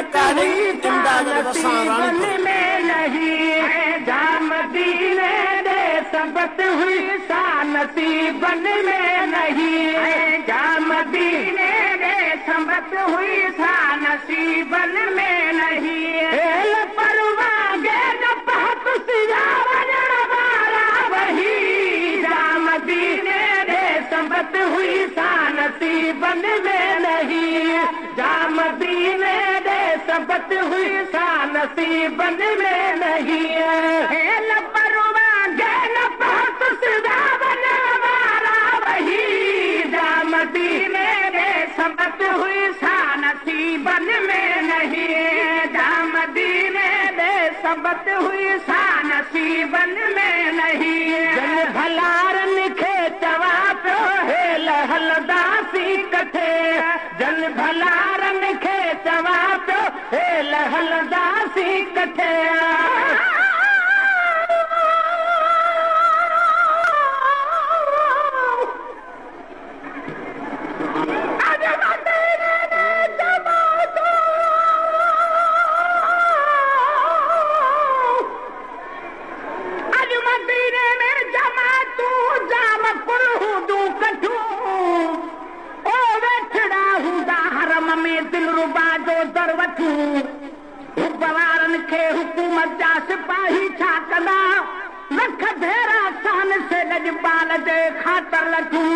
हुई नसीबन में नहीं, जा मदीने दे सबत हुई सा नसीबन में नहीं, जा मदीने दे सबत हुई सा नसीबन में नहीं। हेल परवाह गे न पहत सिया वजन वाला वही, जा मदीने दे सबत हुई सा नसीबन में नहीं, जा मदीने दे सबत हुई सा नसीबन में नहीं। हेल परवाह गे न पहत सिया वजन वाला वही, जा मदीने दे सबत हुई सा नसीबन में नहीं, जा मदीने दे सबत हुई सा नसीबन में नहीं। जन भलारन खे चवा पियो हेल हलदासी कथे, जन भलारन खे चवा पियो हेल हलदासी कथे। हुक्मवारन खे हुकूमत जा सिपाही छा कंदा, लख भेरा शान से लजपाल जे ख़ातर लथूं।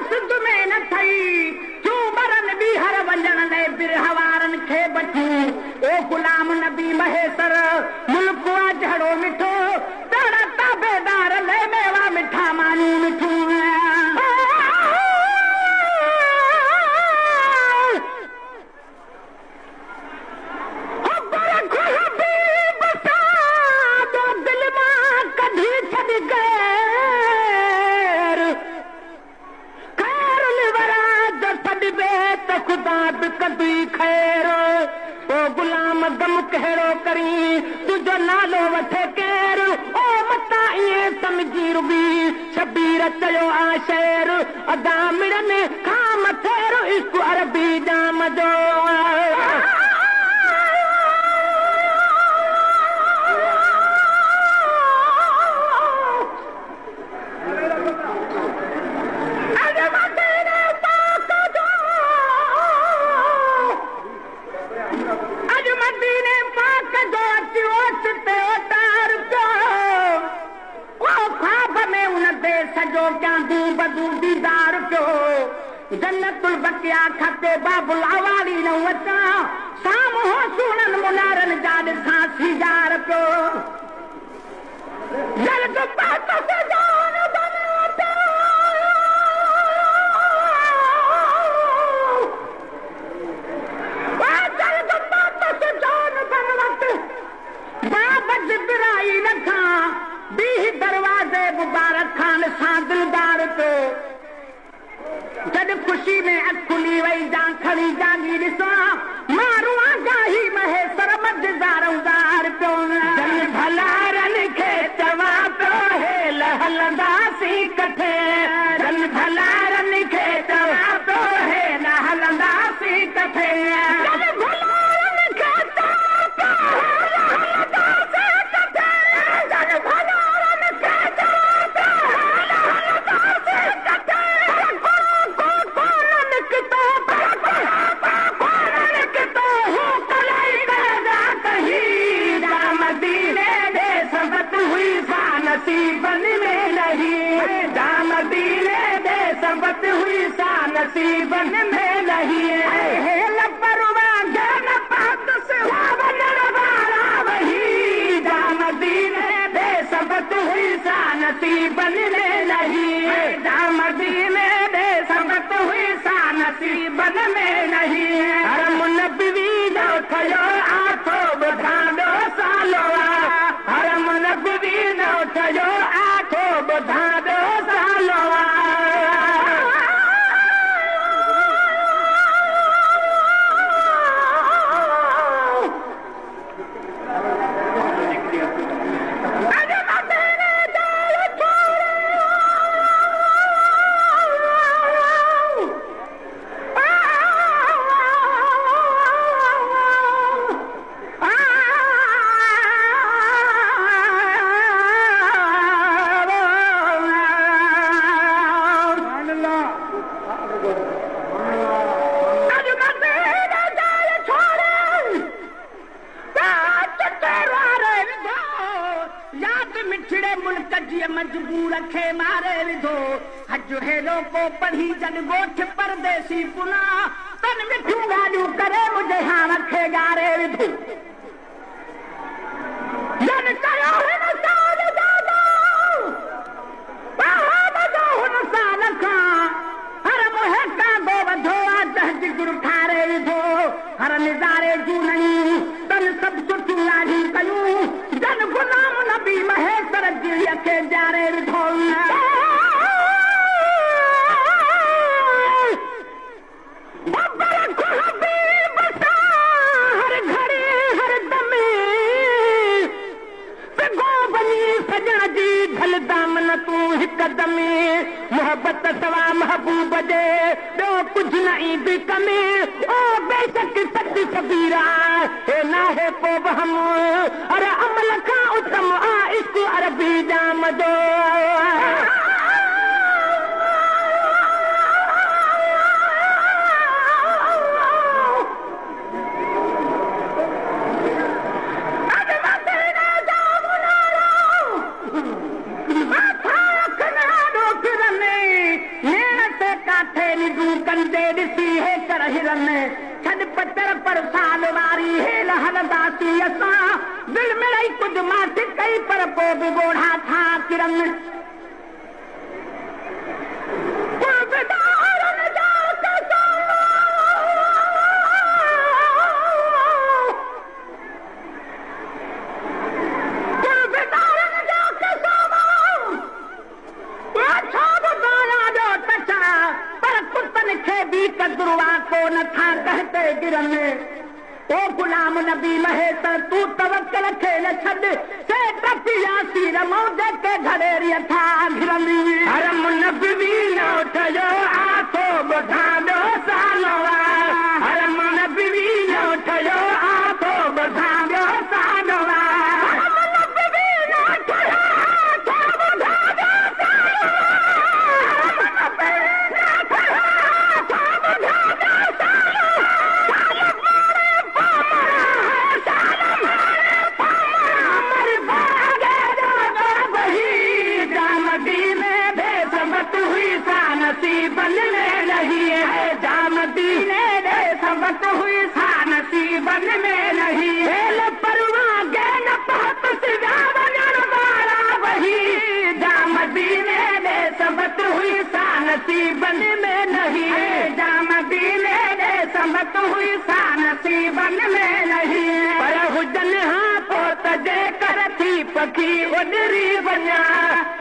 सिंध में न थई चूबरन बि हर वञण लाइ बिरहवारन खे बचूं। ओ गुलाम नबी महेसर मुल्क आ जहिड़ो मिठो, तहिड़ा ताबेदार ले मेवा मिठा माण्हू मिठूं। दिल मां कढी छॾ गए खुदा बि कदी खैर। ओ गुलाम गम कहिड़ो करी तुंहिंजो नालो वठे केर, ओ मता ईअं समझी रुबी शबीर चयो आ शेर। अदा मिड़नि खां मथे इश्क अरबी जाम जो। सजो क्या दू बदू दीदार पियो जन्नतुल बकिया खाते बाबुल आवाली न अचा, साम्हूं सुणन मुनारन जा ॾिसां सीजार पियो। जल्द पात से जान बन वठो, जल्द पात से जान बन वठ। बाब जिब्राई न खां बीह दरवाजे मुबारक खान सां दिलदार पे, जद खुशी में अख खुली वही जां खड़ी जागी ॾिसां, मारू आगाही महेसर मददार पियो। जन भलारन खे चवा पियो हेल हलंदासी कथे, जन भलारन खे चवा पियो हेल हलंदासी कथे। नसीबन में नहीं, जा मदीने दे सबत हुई सा नसीबन में नहीं। हेल परवाह गे न पहत सिया वजन वाला वही, जा मदीने दे सबत हुई सा नसीबन में नहीं, जा मदीने दे सबत हुई सा नसीबन में नहीं। हरम नबवी जो थयो आठो ॿुधांदो सालो, हरम नबवी जो थयो आठो ॿुधांदो सालो। मिठड़े मुल्क जी मजबूर खे मारे विधो हज हेलो को पढ़ी जन गोठ परदेसी पुना तन मिठियूं ॻाल्हियूं करे मुंहिंजे हाण खे ॻारे विधो जन कयो हिन साल हुन साल खां हर मोहे कांदो वधो आहे जहाज गुरु ठारे विधो हर निज़ारे जूं नयूं तन सभु सुठियूं ॻाल्हियूं कयूं जन गुलाम नबी महेश्वर जी खे ॼाणे विधो हर घड़ी हर दमे सॼण जी ढल दामन तूं हिकु दमे मोहबत सवा महबूब जे ॿियो कुझु न ईंदी कमी ओ बेशक सच सबीरा हे नाहे को बहम अरे अमल खां उत्तम आ इश्क अरबी जाम जो छॾ पचर पर साल वारी हेल हलंदासीं असां दिलि मिड़ई कुझु माठ कई पर पोइ बि ॻोढ़ा था किरनि नथा कहते गिरन ओ गुलाम नबी महेश्वर तू तवक्कल खे न छॾ से टपियासी रमौज के घड़ेरीअ था घिरंदी हर मुनबी न उठयो आथो ॿुधा ॿियो सालवा हर मुनबी न उठयो आथो ॿुधा ॿियो सालवा नसीबन में नहीं है जामदीने दे सबक हुई सा नसीबन में नहीं है परवाह के न पहत सिदा बनन वाला वही जामदीने दे सबक हुई सा नसीबन में नहीं है जामदीने दे सबक हुई सा नसीबन में नहीं पर हुजन हाँ पोत जे कर थी पखी उडरी वञा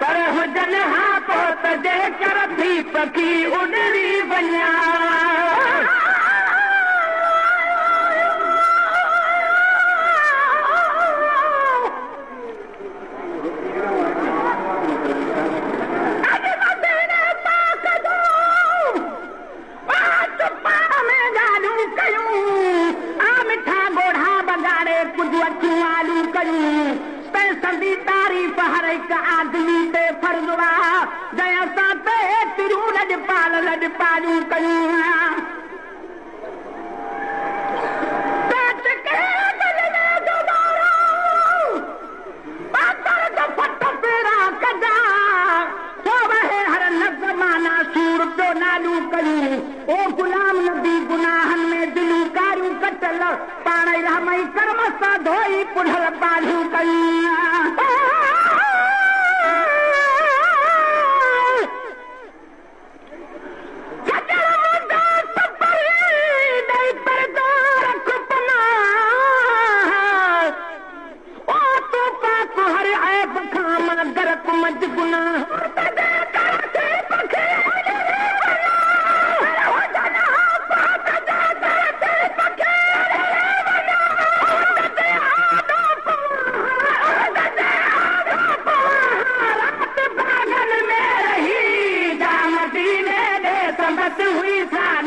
पर हुजन हाँ पोत जे कर थी पखी उडरी वञा तारीफ़ हर हिकु आदमी ते फर्ज़ आहे जंहिं सां ते तिरियूं लॼपाल लॼपालियूं कयूं हर नज़माना सूर पियो नालियूं कयूं ओ गुलाम नबी गुनाहनि में दिलियूं कारियूं कटल पाण रहमई कर्म सां धोई पुढल पालियूं कयूं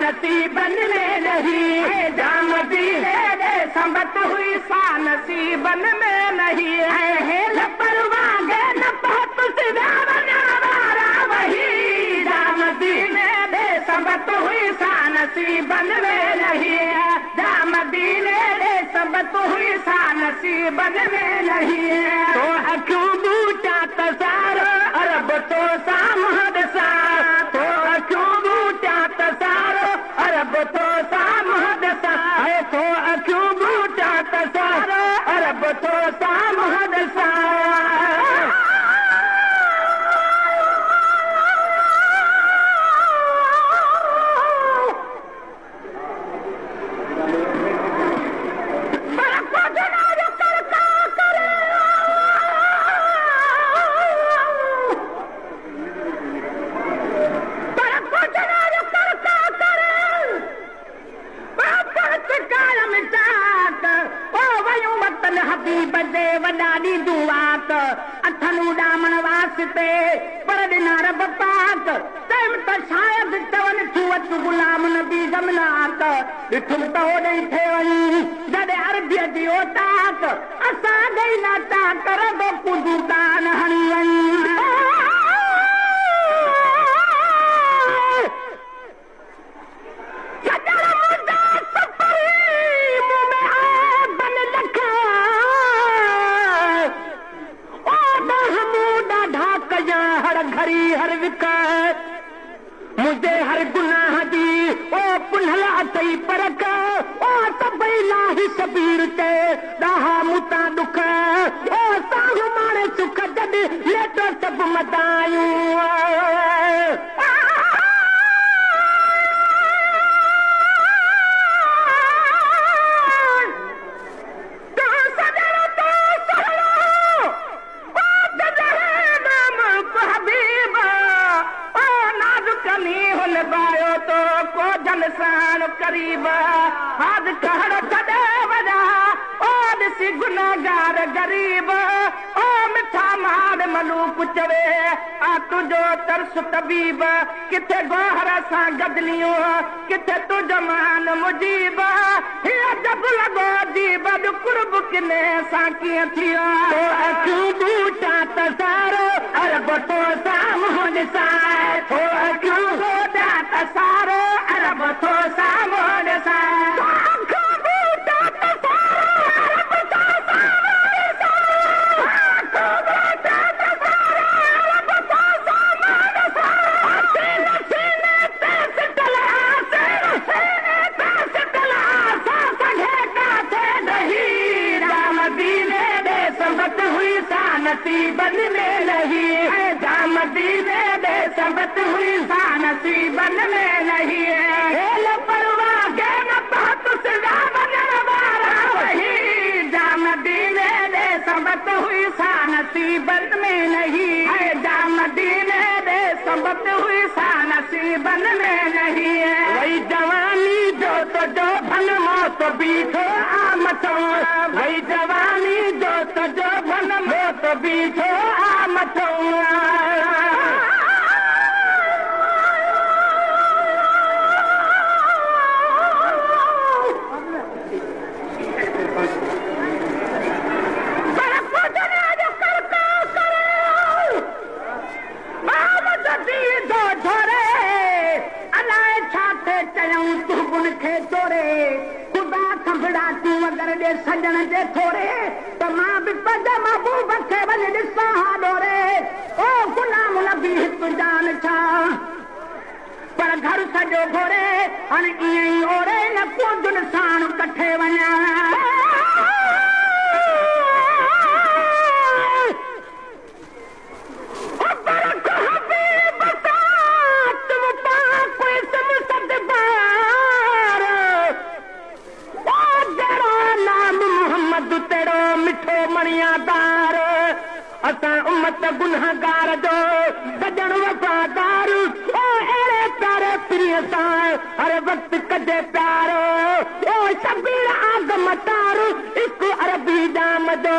नसीबन में नहीं है जामदीने दे संबत हुई सा नसीबन में नहीं है परवाह न पहुँच सिदा बना वाला वही जामदीने दे नसीबन में नहीं है, जा मदीने दे सबत हुई सा नसीबन में नहीं है। तो क्यों बूटा तसारो अरब तो सामहद सा, तो क्यों बूटा तसारो अरब तो सामहद सा, तो क्यों बूटा तसारो अरब तो सामहद सा। वॾाॾी दुआत अथनि उॾामण वास्ते पर ॾिना रब पाक तंहिं त शायदि चवनि छुअत गुलाम नबी गमनात ॾिठुमि त होॾे थे वञी जॾहिं अरबीअ जी ओताक असां ॾेई नाता करंदो कुदू कान हणी वञी। हरी हर विकार मुझे हर गुनाह दी ओ पुनहला अथई परख ओ सभई लाही सबीर ते ॾाहा मुता दुख ओ साहु माणे सुख जॾ लेटो सभु मदायूं। करीब हाथ कहड़ छॾे वञा ओ ॾिसी गुनाहगार गरीब ओ मिठा मार मलूक चवे आ तुंहिंजो तरस तबीब किथे गोहर सां गदलियूं किथे तुंहिंजो मान मुजीब हीअ जब लॻो जीब कुर्ब किने सां कीअं थियो अखियूं बूटा तसारो अरब तो साम्हूं ॾिसाए थो अखियूं बूटा तसारो अरब तो साम्हूं ॾिसाए नसीबन में नहीं है, जा मदीने दे सबत हुई सा नसीबन में नहीं है। हेल परवाह के न पात सिवा बनन वारा वही, जा मदीने दे सबत हुई सा नसीबन में नहीं है, जा मदीने दे सबत हुई सा नसीबन में नहीं है। वही जवानी जो भन मौत बीठो आमतो, वही जवानी जो भन मौत बीठो आमतो। सजन जे थोरे त मां बि पंज महबूब खे वञी ॾिसां डोरे ओ गुलाम नबी हिकु जान छा पर घर सॼो घोरे हाणे ईअं ई ओरे न कुझु साण कठे वञा। असां उम्मत गुनाहगार जो सजण वफ़ादार ओ अहिड़े प्यारे प्रिय सां हर वक़्तु कजे प्यारो ओ शबीर आज़म तार हिकु अरबी जाम जो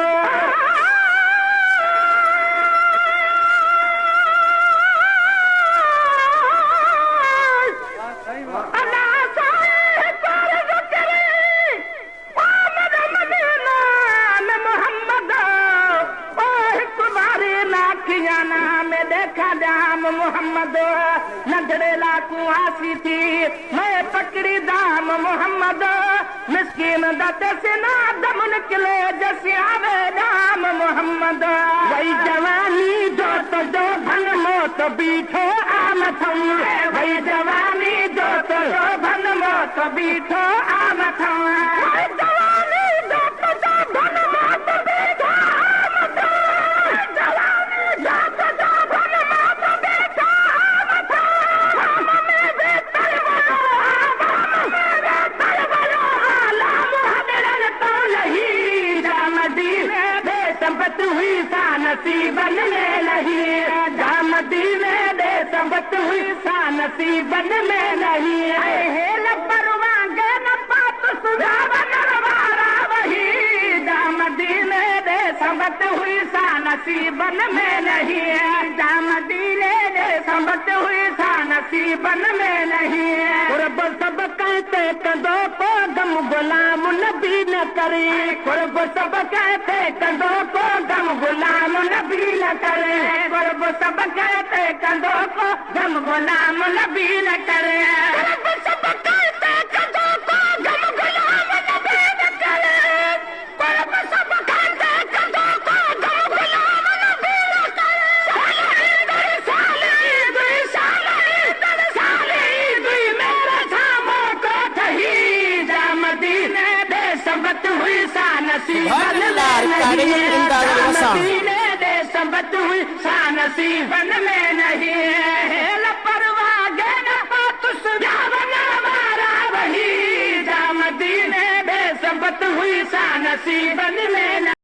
मोहम्मद नंढड़े लाकू आसी थी मैं पकड़ी दाम मोहम्मद मिस्किन दाते से ना दम निकले जैसे आवे दाम मोहम्मद वही जवानी जो तो जो धन मोत बीठो आमथम वही जवानी जो तो जो धन मोत बीठो आमथम जवानी जो तो जो धन मोत बीठो आमथम जवानी जो तो जो धन मोत बीठो आमथम हम में बेतर बनो हम में बेतर बनो आला मुहम्मदन तो नहीं जामदीने दे संपत हुई सा नसीबन में नहीं जामदीने दे संपत हुई सा नसीबन में नहीं है लपरवा के न पात सुजावन रवारा वही जामदीने दे संपत हुई सा नसीबन में नहीं है जामदीने दे संपत हुई सा नसीबन में नहीं है कुर्ब सब कहते कदों को गम गुलाम नबी न करे कुर्ब सब कहते कदों को गम गुलाम नबी न करे कुर्ब सब कहते कदों को गम गुलाम नबी न करे कुर्ब सब कहते कदों को गम गुलाम नबी न करे कुर्ब सब कहते कदों को गम गुलाम नबी न करे साले मेरे सामो को थही जामदीने दे संबत हुई सा नसीबन में नहीं जामदीने दे संबत हुई सा नसीबन में नहीं लपरवा गे न तुस जावन हमारा वही जामदीने दे संबत हुई सा नसीबन में